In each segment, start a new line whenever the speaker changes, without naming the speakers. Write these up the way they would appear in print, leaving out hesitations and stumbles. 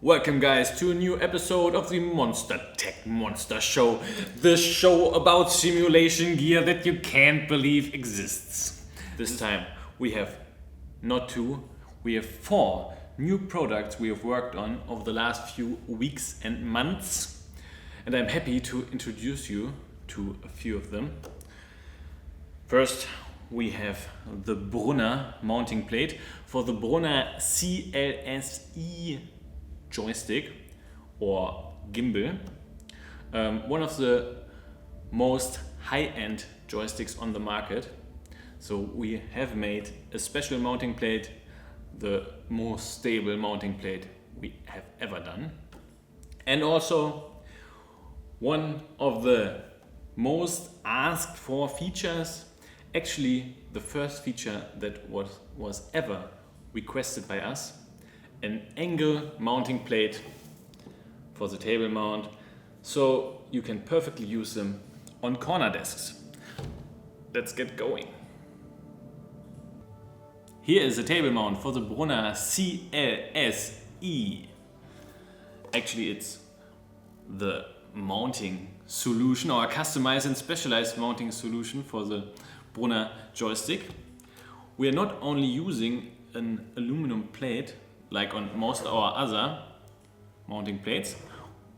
Welcome guys to a new episode of the MONSTERTECH Monster Show, the show about simulation gear that you can't believe exists. This time we have not two, we have 4 new products we have worked on over the last few weeks and months, and I'm happy to introduce you to a few of them. First, we have the Brunner mounting plate for the Brunner CLS-E Joystick or gimbal. One of the most high-end joysticks on the market. So we have made a special mounting plate, the most stable mounting plate we have ever done. And also one of the most asked for features, actually the first feature that was ever requested by us, an angle mounting plate for the table mount, so you can perfectly use them on corner desks. Let's get going. Here is a table mount for the Brunner CLS-E. Actually, it's the mounting solution, or a customized and specialized mounting solution for the Brunner joystick. We are not only using an aluminum plate like on most of our other mounting plates,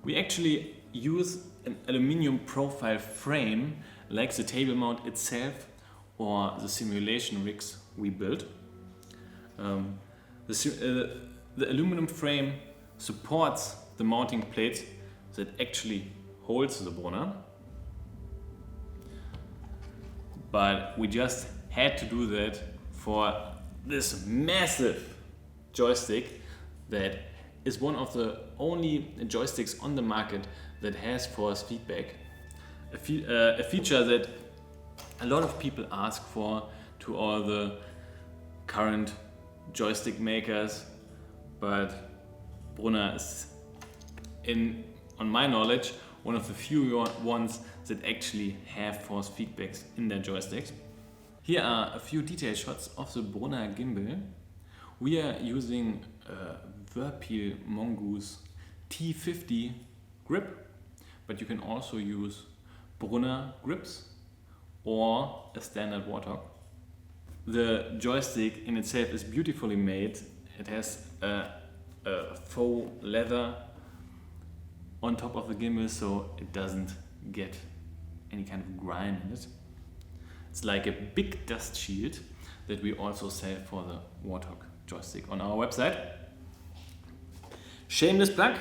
we actually use an aluminium profile frame like the table mount itself or the simulation rigs we built. The aluminum frame supports the mounting plate that actually holds the Brunner, but we just had to do that for this massive joystick that is one of the only joysticks on the market that has force feedback, a feature that a lot of people ask for to all the current joystick makers, but Brunner is, on my knowledge, one of the few ones that actually have force feedbacks in their joysticks. Here are a few detail shots of the Brunner gimbal. We are using a Whirlpool Mongoose T50 grip, but you can also use Brunner grips or a standard Warthog. The joystick in itself is beautifully made. It has a faux leather on top of the gimbal, so it doesn't get any kind of grime in it. It's like a big dust shield that we also sell for the Warthog joystick on our website. Shameless plug.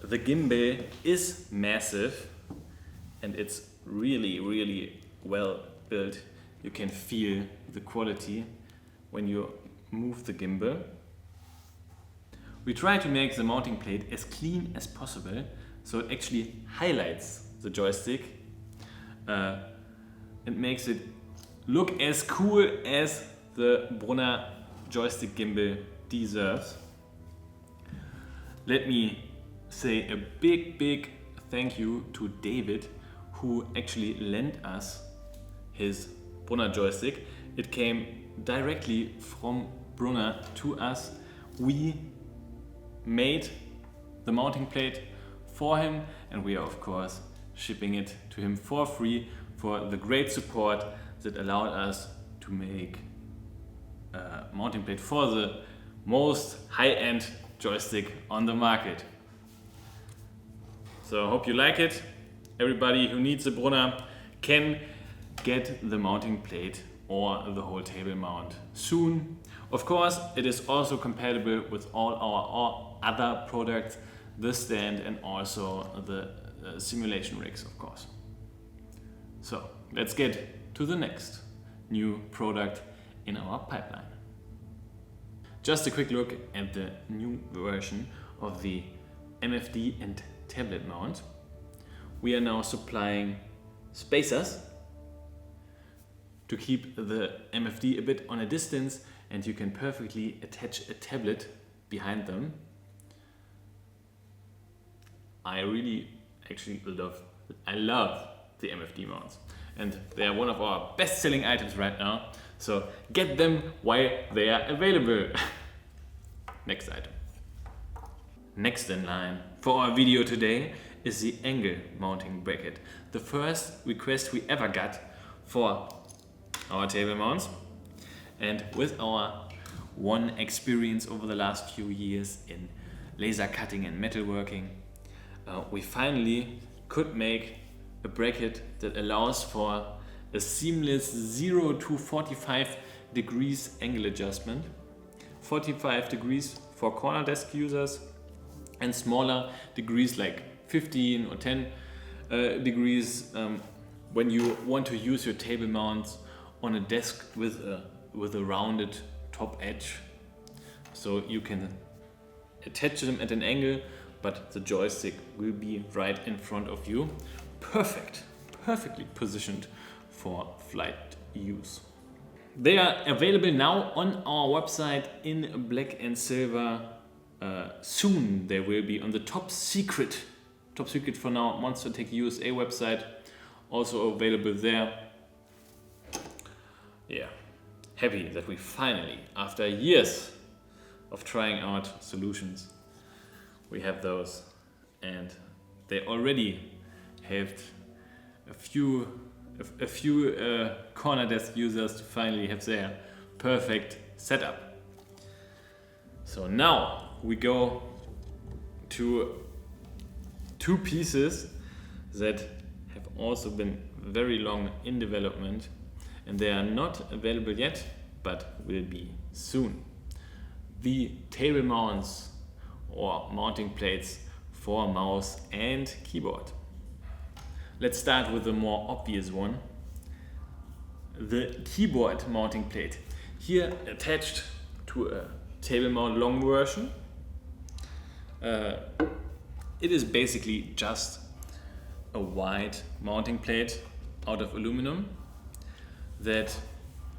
The gimbal is massive and it's really well built. You can feel the quality when you move the gimbal. We try to make the mounting plate as clean as possible, so it actually highlights the joystick and makes it look as cool as the Brunner joystick gimbal deserves. Let me say a big thank you to David, who actually lent us his Brunner joystick. It came directly from Brunner to us. We made the mounting plate for him, and we are of course shipping it to him for free for the great support that allowed us to make a mounting plate for the most high-end joystick on the market. So I hope you like it. Everybody who needs a Brunner can get the mounting plate or the whole table mount soon. Of course, it is also compatible with all our other products, the stand and also the simulation rigs, of course. So let's get to the next new product in our pipeline. Just a quick look at the new version of the MFD and tablet mount. We are now supplying spacers to keep the MFD a bit on a distance, and you can perfectly attach a tablet behind them. I love the MFD mounts, and they are one of our best-selling items right now, so get them while they are available. next item. Next in line for our video today is the angle mounting bracket. The first request we ever got for our table mounts. And with our experience over the last few years in laser cutting and metalworking, we finally could make a bracket that allows for a seamless 0 to 45 degrees angle adjustment. 45 degrees for corner desk users and smaller degrees like 15 or 10 degrees when you want to use your table mounts on a desk with a rounded top edge. So you can attach them at an angle, but the joystick will be right in front of you. Perfectly positioned for flight use. They are available now on our website in black and silver. Soon they will be on the top secret for now, MONSTERTECH USA website, also available there. Yeah, happy that we finally, after years of trying out solutions, we have those, and they already helped a few corner desk users to finally have their perfect setup. So now we go to two pieces that have also been very long in development, and they are not available yet, but will be soon. The table mounts or mounting plates for mouse and keyboard. Let's start with the more obvious one, the keyboard mounting plate. Here attached to a table mount long version. It is basically just a wide mounting plate out of aluminum that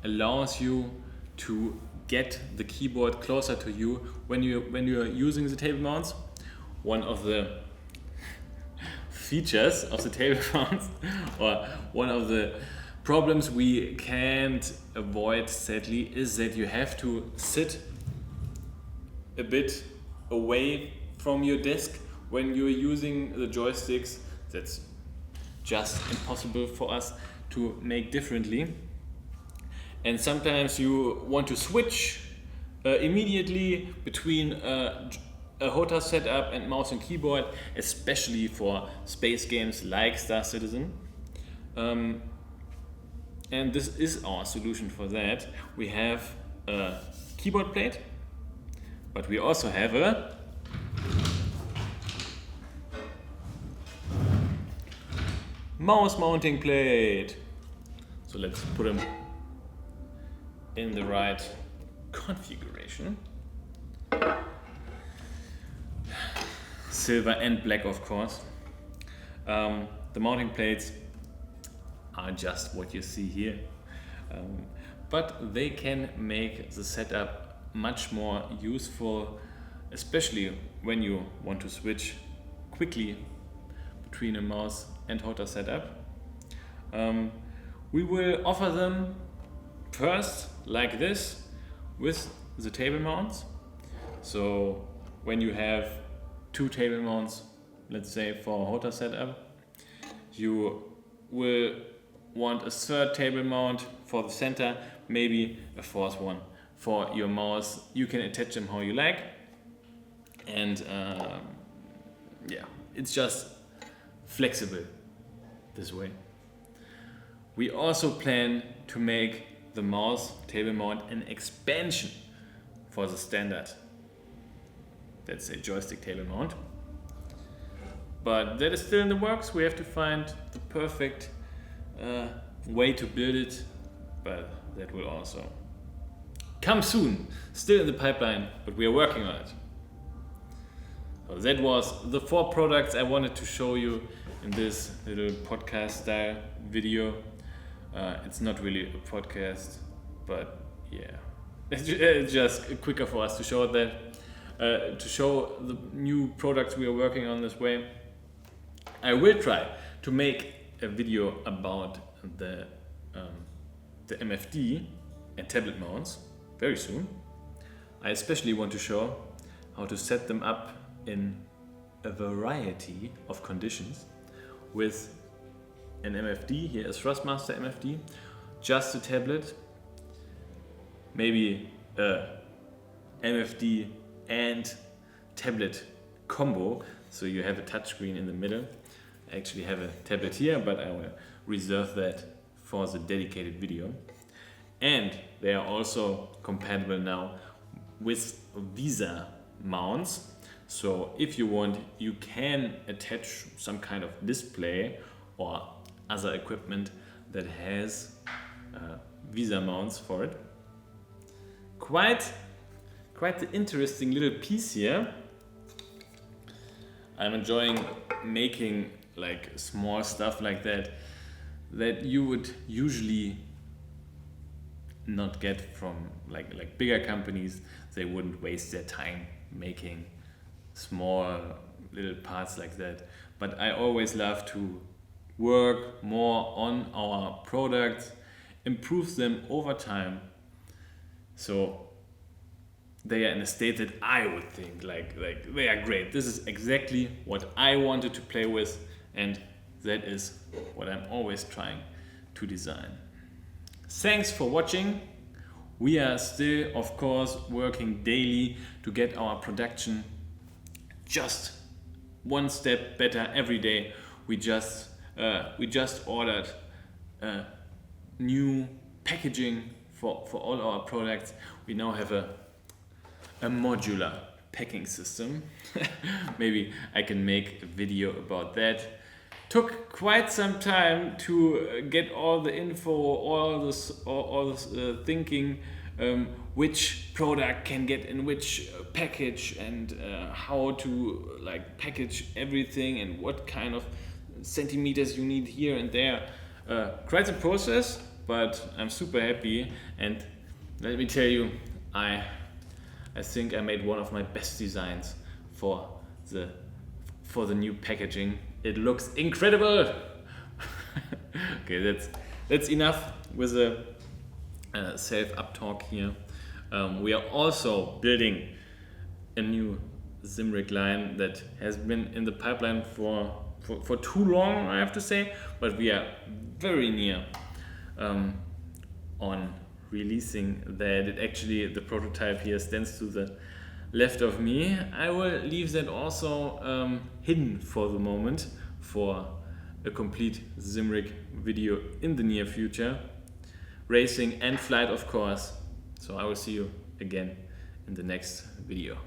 allows you to get the keyboard closer to you when you are using the table mounts. One of the features of the table mounts, or one of the problems we can't avoid, sadly, is that you have to sit a bit away from your desk when you're using the joysticks. That's just impossible for us to make differently. And sometimes you want to switch immediately between a HOTA setup and mouse and keyboard, especially for space games like Star Citizen. And this is our solution for that. We have a keyboard plate, but we also have a mouse mounting plate. So let's put them in the right configuration. Silver and black, of course. The mounting plates are just what you see here, but they can make the setup much more useful, especially when you want to switch quickly between a mouse and HOTA setup. We will offer them first like this with the table mounts. So when you have two table mounts, let's say for a HOTA setup, you will want a third table mount for the center, maybe a fourth one for your mouse. You can attach them how you like, and yeah, it's just flexible this way. We also plan to make the mouse table mount an expansion for the standard, let's say, joystick table mount. But that is still in the works. We have to find the perfect way to build it, but that will also come soon. Still in the pipeline, but we are working on it. So that was the 4 products I wanted to show you in this little podcast style video. It's not really a podcast, but yeah, it's just quicker for us to show that, to show the new products we are working on this way. I will try to make a video about the MFD and tablet mounts very soon. I especially want to show how to set them up in a variety of conditions with an MFD. Here is Thrustmaster MFD, just a tablet, maybe a MFD and tablet combo, so you have a touchscreen in the middle. I actually have a tablet here, but I will reserve that for the dedicated video. And they are also compatible now with VESA mounts. So if you want, you can attach some kind of display or other equipment that has VESA mounts for it. Quite the interesting little piece here. I'm enjoying making like small stuff like that you would usually not get from like bigger companies. They wouldn't waste their time making small little parts like that. But I always love to work more on our products, improve them over time, so they are in a state that I would think like they are great. This is exactly what I wanted to play with, and that is what I'm always trying to design. Thanks for watching. We are still, of course, working daily to get our production just one step better every day. We just ordered new packaging for all our products. We now have a modular packing system. Maybe I can make a video about that. Took quite some time to get all the info, all this thinking, which product can get in which package, and how to like package everything and what kind of centimeters you need here and there. Quite a process, but I'm super happy, and let me tell you, I think I made one of my best designs for the new packaging. It looks incredible. Okay, that's enough with the self-up talk here. We are also building a new Zimrig line that has been in the pipeline for too long, I have to say, but we are very near on releasing that. It actually, the prototype here stands to the left of me. I will leave that also hidden for the moment for a complete Zimrig video in the near future. Racing and flight, of course. So I will see you again in the next video.